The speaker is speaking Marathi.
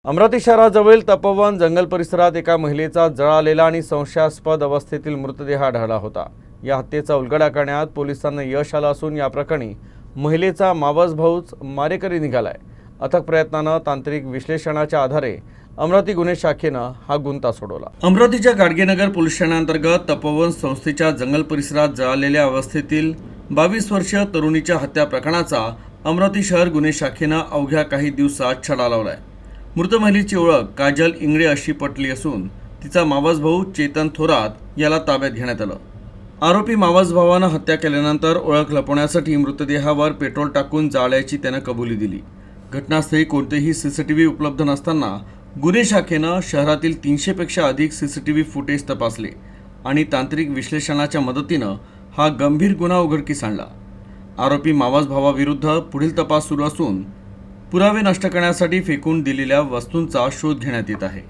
अमरावती शहराजवळील तपोवन जंगल परिसरात एका महिलेचा जळालेला आणि संशयास्पद अवस्थेतील मृतदेह आढळला होता। या हत्येचा उलगडा करण्यात पोलिसांना यश आलं असून या प्रकरणी महिलेचा मावस भाऊच मारेकरी निघालाय। अथक प्रयत्नानं तांत्रिक विश्लेषणाच्या आधारे अमरावती गुन्हे शाखेनं हा गुन्हा सोडवला। अमरावतीच्या गाडगेनगर पोलीस ठाण्याअंतर्गत तपोवन संस्थेच्या जंगल परिसरात जळालेल्या अवस्थेतील 22 वर्षीय तरुणीच्या हत्या प्रकरणाचा अमरावती शहर गुन्हे शाखेनं अवघ्या काही दिवसात छडा लावलाय। मृत महिलेची ओळख काजल इंगळे अशी पटली असून तिचा मावस भाऊ चेतन थोरात याला ताब्यात घेण्यात आलं। आरोपी मावस भावानं हत्या केल्यानंतर ओळख लपवण्यासाठी मृतदेहावर पेट्रोल टाकून जाळल्याची त्यानं कबुली दिली। घटनास्थळी कोणतेही सीसीटीव्ही उपलब्ध नसताना गुन्हे शाखेनं शहरातील 300 पेक्षा अधिक सीसीटीव्ही फुटेज तपासले आणि तांत्रिक विश्लेषणाच्या मदतीनं हा गंभीर गुन्हा उघडकीस आणला। आरोपी मावस भावाविरुद्ध पुढील तपास सुरू असून पुरावे नष्ट करण्यासाठी फेकून दिलेल्या वस्तूंचा शोध घेण्यात येत आहे।